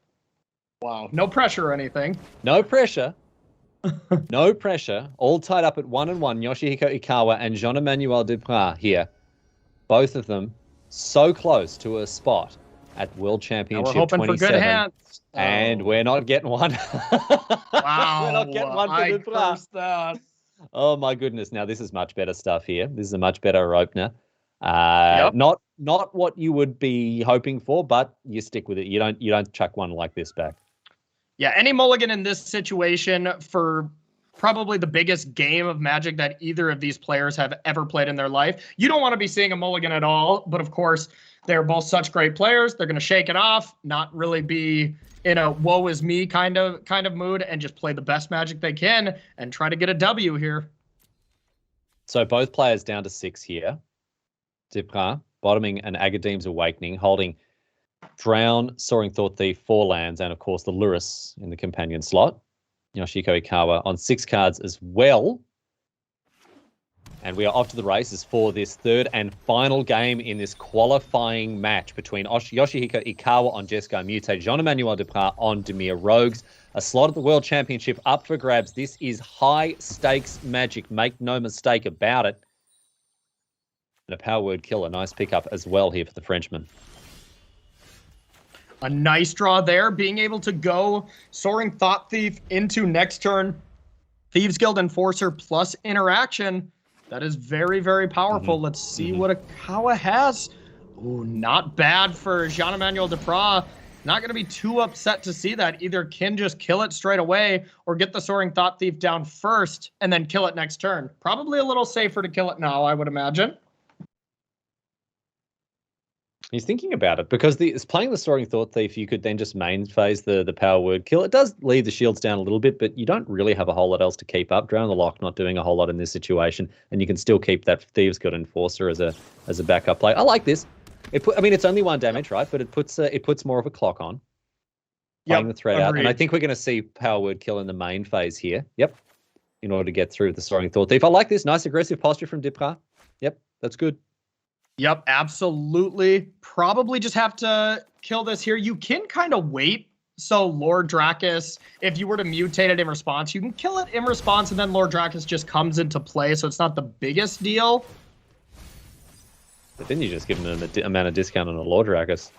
Wow. No pressure or anything. No pressure. No pressure. All tied up at 1-1. Yoshihiko Ikawa and Jean-Emmanuel Depraz here. Both of them so close to a spot at World Championship 27. We're hoping for good hands. And we're not getting one. Wow. We're not getting one for Depraz. Oh my goodness. Now this is much better stuff here. This is a much better opener. Not what you would be hoping for, but you stick with it. You don't chuck one like this back. Yeah, any mulligan in this situation for probably the biggest game of Magic that either of these players have ever played in their life. You don't want to be seeing a mulligan at all, but of course, they're both such great players. They're going to shake it off, not really be in a woe is me kind of mood, and just play the best Magic they can and try to get a W here. So both players down to 6 here. Depraz bottoming an Agadeem's Awakening, holding Drown, Soaring Thought Thief, 4 lands, and of course the Luris in the companion slot. Yoshihiko Ikawa on 6 cards as well. And we are off to the races for this 3rd and final game in this qualifying match between Yoshihiko Ikawa on Jeskai Mutate, Jean-Emmanuel Depraz on Dimir Rogues. A slot at the World Championship up for grabs. This is high-stakes Magic. Make no mistake about it. And a power word kill, a nice pickup as well here for the Frenchman. A nice draw there, being able to go Soaring Thought Thief into next turn. Thieves Guild Enforcer plus interaction. That is very, very powerful. Let's see what Ikawa has. Ooh, not bad for Jean-Emmanuel Depraz. Not going to be too upset to see that. Either can just kill it straight away or get the Soaring Thought Thief down first and then kill it next turn. Probably a little safer to kill it now, I would imagine. He's thinking about it because it's playing the Soaring Thought Thief. You could then just main phase the power word kill. It does leave the shields down a little bit, but you don't really have a whole lot else to keep up. Drown the Lock not doing a whole lot in this situation, and you can still keep that Thieves Guild Enforcer as a backup play. I like this. I mean, it's only 1 damage, right? But it puts more of a clock on. Playing the threat out. And I think we're going to see power word kill in the main phase here. Yep. In order to get through the Soaring Thought Thief. I like this. Nice aggressive posture from Depraz. Yep. That's good. Yep, absolutely. Probably just have to kill this here. You can kind of wait. So Lord Dracus, if you were to mutate it in response, you can kill it in response, and then Lord Dracus just comes into play. So it's not the biggest deal. But then you just give them an amount of discount on a Lord Dracus.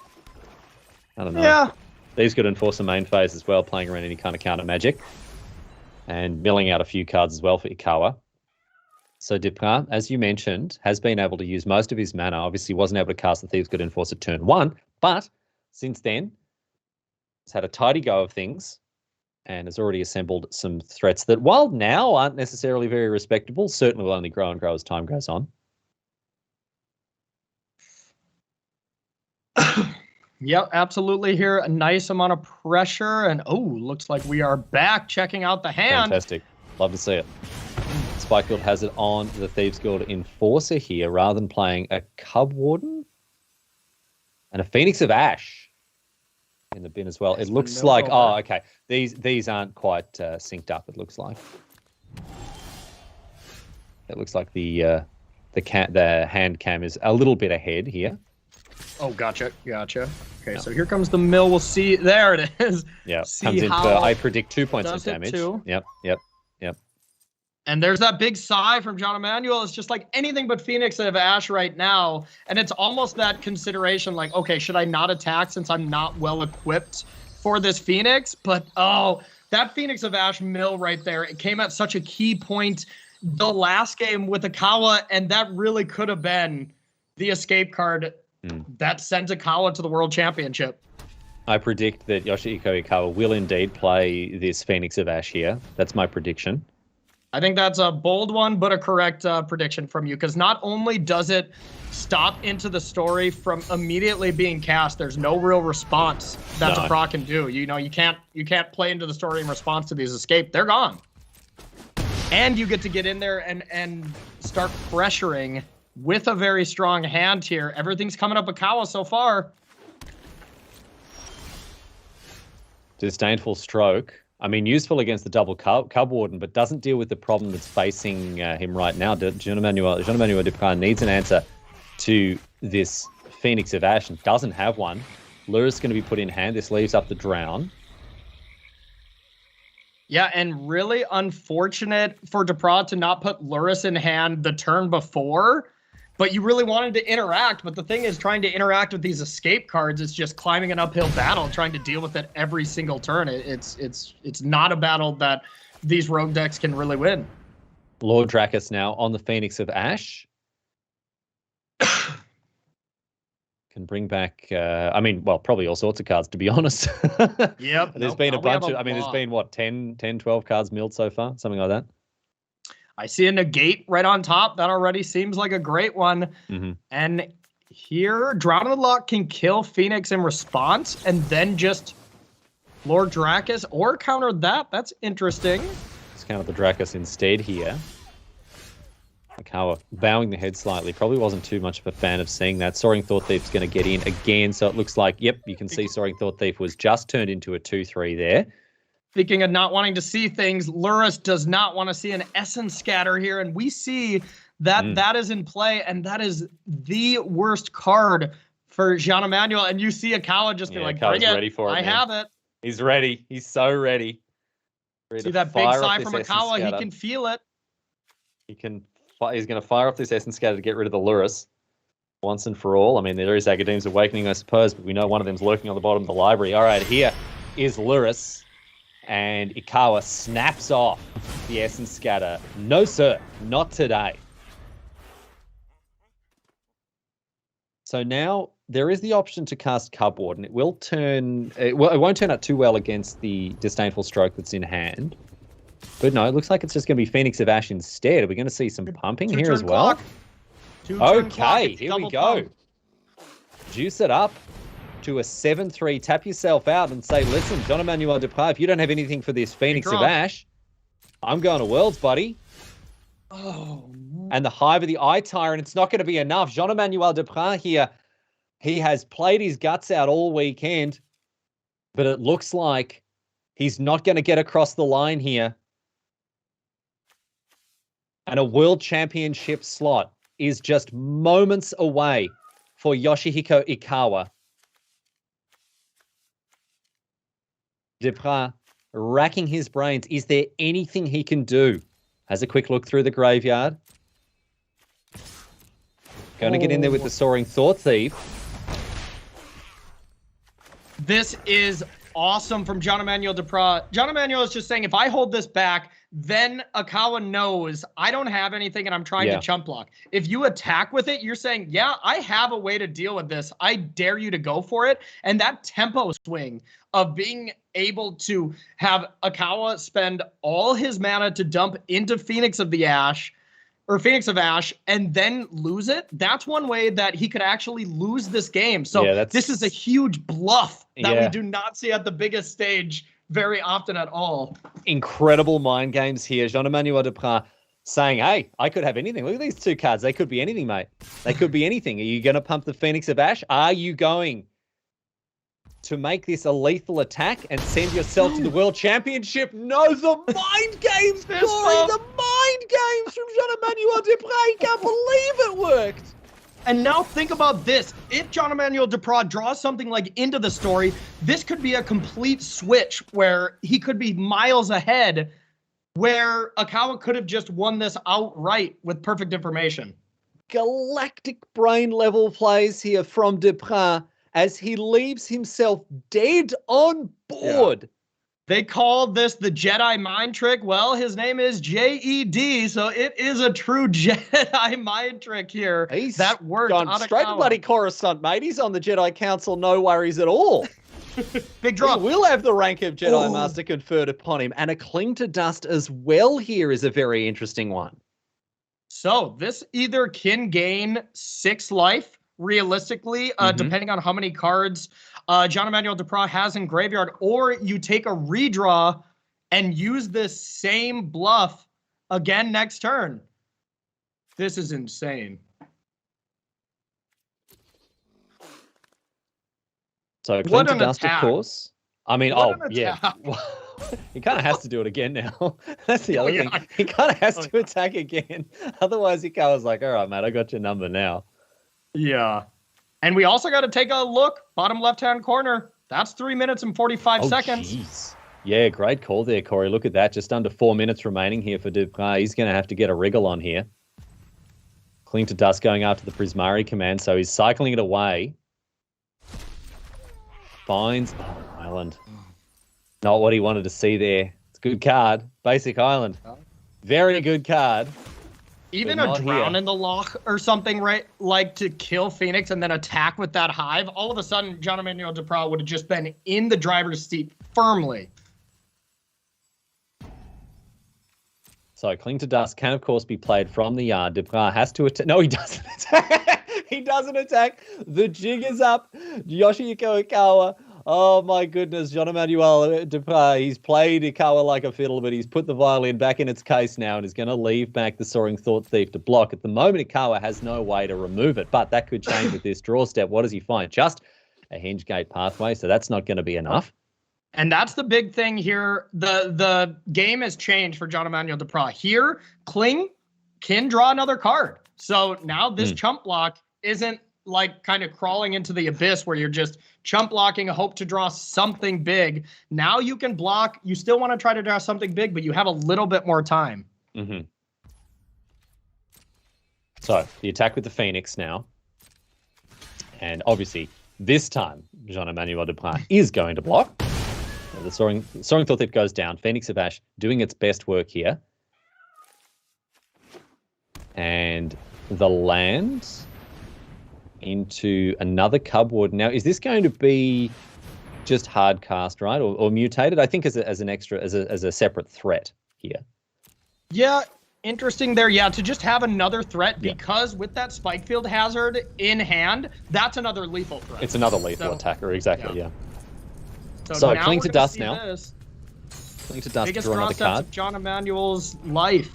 I don't know. Yeah. These could enforce the main phase as well, playing around any kind of counter magic. And milling out a few cards as well for Ikawa. So Depraz, as you mentioned, has been able to use most of his mana. Obviously wasn't able to cast the Thieves Guild Enforcer turn 1, but since then, has had a tidy go of things and has already assembled some threats that, while now aren't necessarily very respectable, certainly will only grow and grow as time goes on. Yep, absolutely here. A nice amount of pressure. And, looks like we are back checking out the hand. Fantastic. Love to see it. Spike Guild has it on the Thieves Guild Enforcer here rather than playing a Cub Warden and a Phoenix of Ash in the bin as well. It looks like, okay. These aren't quite synced up, it looks like. It looks like the hand cam is a little bit ahead here. Oh, gotcha. Okay, so here comes the mill. We'll see. There it is. Yeah, comes in for, I predict 2 points of damage. Yep. And there's that big sigh from Jean-Emmanuel. It's just like anything but Phoenix of Ash right now. And it's almost that consideration like, okay, should I not attack since I'm not well equipped for this Phoenix? But, that Phoenix of Ash mill right there, it came at such a key point the last game with Ikawa, and that really could have been the escape card that sends Ikawa to the World Championship. I predict that Yoshihiko Ikawa will indeed play this Phoenix of Ash here. That's my prediction. I think that's a bold one, but a correct prediction from you, because not only does it stop Into the Story from immediately being cast, there's no real response that Depraz can do. You know, you can't play Into the Story in response to these escape. They're gone. And you get to get in there and start pressuring with a very strong hand here. Everything's coming up Ikawa so far. Disdainful Stroke. I mean, useful against the double Cub Warden, but doesn't deal with the problem that's facing him right now. Jean-Emmanuel Depraz needs an answer to this Phoenix of Ash and doesn't have one. Lura's going to be put in hand. This leaves up the Drown. Yeah, and really unfortunate for Depraz to not put Luris in hand the turn before. But you really wanted to interact. But the thing is, trying to interact with these escape cards is just climbing an uphill battle, trying to deal with it every single turn. It's not a battle that these rogue decks can really win. Lord Dracus now on the Phoenix of Ash. Can bring back, probably all sorts of cards, to be honest. Yep. There's been a bunch of, there's been, 10, 12 cards milled so far? Something like that? I see a negate right on top. That already seems like a great one. Mm-hmm. And here, Drown the Lock can kill Phoenix in response and then just Lord Dracus or counter that. That's interesting. Let's counter the Dracus instead here. Ikawa bowing the head slightly. Probably wasn't too much of a fan of seeing that. Soaring Thought Thief's going to get in again. So it looks like, yep, you can see Soaring Thought Thief was just turned into a 2-3 there. Speaking of not wanting to see things, Luris does not want to see an Essence Scatter here. And we see that that is in play. And that is the worst card for Jean-Emmanuel. And you see Ikawa just be like, bring it. Ready for it, I have it. He's ready. He's so ready. See that big sigh from Ikawa. He can feel it. He's going to fire off this Essence Scatter to get rid of the Luris once and for all. I mean, there is Academ's Awakening, I suppose, but we know one of them's lurking on the bottom of the library. All right, here is Luris. And Ikawa snaps off the Essence Scatter. No, sir, not today. So now there is the option to cast Cupboard, and it will turn. It won't turn out too well against the Disdainful Stroke that's in hand. But no, it looks like it's just going to be Phoenix of Ash instead. Are we going to see some pumping here as well? Okay, here we go. Pump. Juice it up to a 7-3. Tap yourself out and say, listen, Jean-Emmanuel Depraz, if you don't have anything for this Phoenix of Ash, I'm going to Worlds, buddy. Oh. And the Hive of the Eye Tyrant, it's not going to be enough. Jean-Emmanuel Depraz here, he has played his guts out all weekend, but it looks like he's not going to get across the line here. And a World Championship slot is just moments away for Yoshihiko Ikawa. Depraz racking his brains. Is there anything he can do? Has a quick look through the graveyard. Going to get in there with the Soaring Thought Thief. This is awesome from Jean-Emmanuel Depraz. Jean-Emmanuel is just saying, if I hold this back, then Ikawa knows I don't have anything and I'm trying to chump block. If you attack with it, you're saying, yeah, I have a way to deal with this. I dare you to go for it. And that tempo swing of being able to have Ikawa spend all his mana to dump into Phoenix of Ash, and then lose it, that's one way that he could actually lose this game. So this is a huge bluff that we do not see at the biggest stage very often at all. Incredible mind games here. Jean-Emmanuel Depraz saying, hey, I could have anything. Look at these two cards. They could be anything, mate. They could be anything. Are you going to pump the Phoenix of Ash? Are you going to make this a lethal attack and send yourself to the World Championship? No, the mind games, Corey! The mind games from Jean-Emmanuel Depraz. He can't believe it worked. And now think about this. If Jean-Emmanuel Depraz draws something like into the story, this could be a complete switch where he could be miles ahead, where Ikawa could have just won this outright with perfect information. Galactic brain level plays here from Depraz as he leaves himself dead on board. Yeah. They called this the Jedi mind trick. Well, his name is JED, so it is a true Jedi mind trick here. That worked. Gone straight to bloody Coruscant, mate. He's on the Jedi Council, no worries at all. Big drop. He will have the rank of Jedi Master conferred upon him. And a Cling to Dust as well here is a very interesting one. So this either can gain 6 life, realistically, depending on how many cards Jean-Emmanuel Depraz has in graveyard, or you take a redraw and use this same bluff again next turn. This is insane. So Cling to Dust, of course. I mean, he kind of has to do it again now. That's the other thing. He kind of has to attack again. Otherwise, Ikawa's like, all right, mate, I got your number now. Yeah. And we also got to take a look, bottom left-hand corner. That's 3 minutes and 45 seconds. Geez. Yeah, great call there, Corey. Look at that. Just under 4 minutes remaining here for Depraz. He's going to have to get a wriggle on here. Cling to Dust going after the Prismari command, so he's cycling it away. Finds Island. Not what he wanted to see there. It's a good card. Basic Island. Very good card. Even a drown in the loch or something, right? Like to kill Phoenix and then attack with that Hive. All of a sudden, Jean-Emmanuel Depraz would have just been in the driver's seat firmly. So Cling to Dust can, of course, be played from the yard. Depraz has to attack. No, he doesn't attack. He doesn't attack. The jig is up. Yoshihiko Ikawa. Oh, my goodness. Jean-Emmanuel Depraz, he's played Ikawa like a fiddle, but he's put the violin back in its case now and is going to leave back the Soaring Thought Thief to block. At the moment, Ikawa has no way to remove it, but that could change with this draw step. What does he find? Just a Henge Gate pathway, so that's not going to be enough. And that's the big thing here. The game has changed for Jean-Emmanuel Depraz. Here, Cling can draw another card. So now this chump block isn't like kind of crawling into the abyss where you're just chump blocking, hope to draw something big. Now you can block. You still want to try to draw something big, but you have a little bit more time. So the attack with the Phoenix now. And obviously, this time, Jean-Emmanuel Depraz is going to block. The Soaring Thought Thief goes down. Phoenix of Ash doing its best work here. And the land into another Cub Warden. Now, is this going to be just hard cast, right? Or mutated? I think as an extra, as a separate threat here. Yeah, interesting there. Yeah, to just have another threat because with that Spike Field Hazard in hand, that's another lethal threat. It's another lethal attacker, exactly, yeah. So Cling to Dust now. This. Cling to Dust, biggest draw another card. of Jean-Emmanuel's life.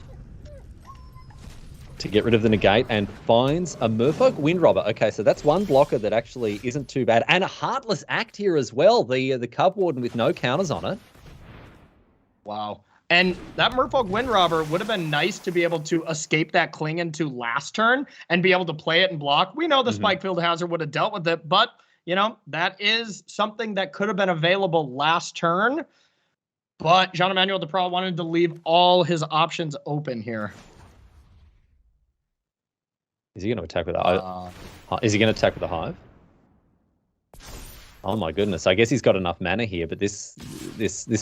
To get rid of the negate and finds a Merfolk Windrobber. Okay, so that's one blocker that actually isn't too bad. And a Heartless Act here as well. The Cub Warden with no counters on it. Wow. And that Merfolk Windrobber would have been nice to be able to escape that cling into last turn and be able to play it and block. We know the Spike Field Hazard would have dealt with it, but, you know, that is something that could have been available last turn. But Jean-Emmanuel Depraz wanted to leave all his options open here. Is he going to attack with a Is he going to attack with a Hive? Oh my goodness! I guess he's got enough mana here, but this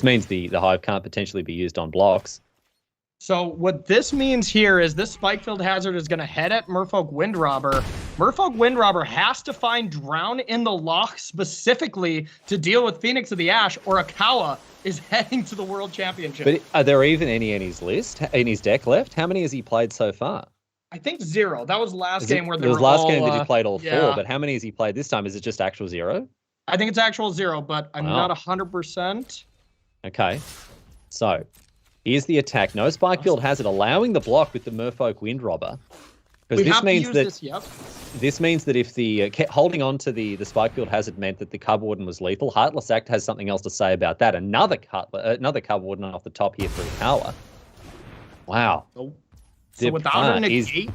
means the Hive can't potentially be used on blocks. So what this means here is this Spikefield Hazard is going to head at Merfolk Windrobber. Merfolk Windrobber has to find Drown in the Loch specifically to deal with Phoenix of the Ash, or Ikawa is heading to the World Championship. But are there even any in his list, in his deck left? How many has he played so far? I think 0. That was last game where they were last all, game that he played all 4, but how many has he played this time? Is it just actual 0? I think it's actual 0, but I'm not 100%. Okay. So, here's the attack. No Spikefield Hazard, allowing the block with the Merfolk Windrobber. Because this means that this means that if the holding on to the Spikefield Hazard meant that the Cub Warden was lethal, Heartless Act has something else to say about that. Another Cub Warden off the top here for Ikawa. Wow. So without a negate,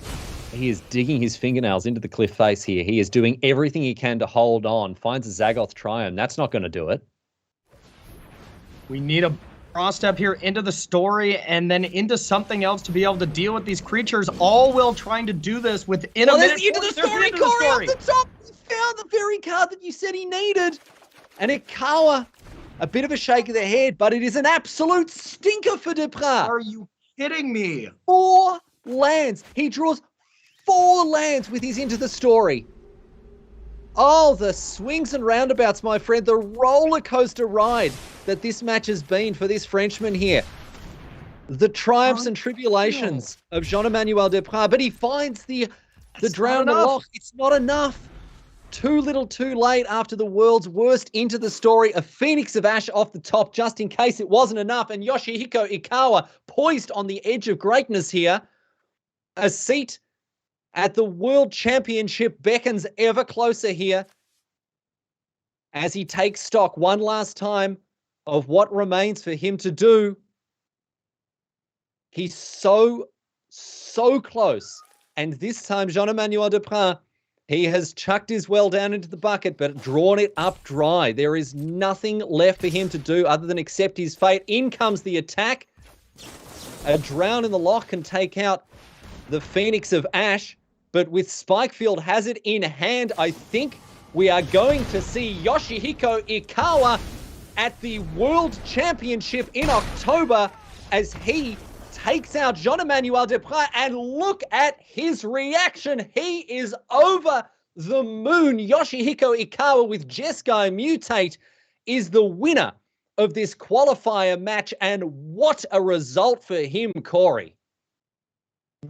he is digging his fingernails into the cliff face here. He is doing everything he can to hold on. Finds a Zagoth Triumph. That's not going to do it. We need a draw step here into the story and then into something else to be able to deal with these creatures, all while trying to do this within a minute. Into the story, Corey, off the top. He found the very card that you said he needed. And Ikawa, a bit of a shake of the head, but it is an absolute stinker for Depraz. Are you kidding me? 4 lands. He draws 4 lands with his Into the Story. Oh, the swings and roundabouts, my friend. The roller coaster ride that this match has been for this Frenchman here. The triumphs and tribulations of Jean-Emmanuel Depraz. But he finds the drown in the loch. It's not enough. Too little too late after the world's worst Into the Story. A Phoenix of Ash off the top just in case it wasn't enough. And Yoshihiko Ikawa poised on the edge of greatness here. A seat at the World Championship beckons ever closer here as he takes stock one last time of what remains for him to do. He's so close. And this time, Jean-Emmanuel Depraz, he has chucked his well down into the bucket, but drawn it up dry. There is nothing left for him to do other than accept his fate. In comes the attack. A Drown in the Loch can take out the Phoenix of Ash, but with Spikefield Hazard in hand, I think we are going to see Yoshihiko Ikawa at the World Championship in October as he takes out Jean-Emmanuel Depraz, and look at his reaction. He is over the moon. Yoshihiko Ikawa with Jeskai Mutate is the winner of this qualifier match, and what a result for him, Corey.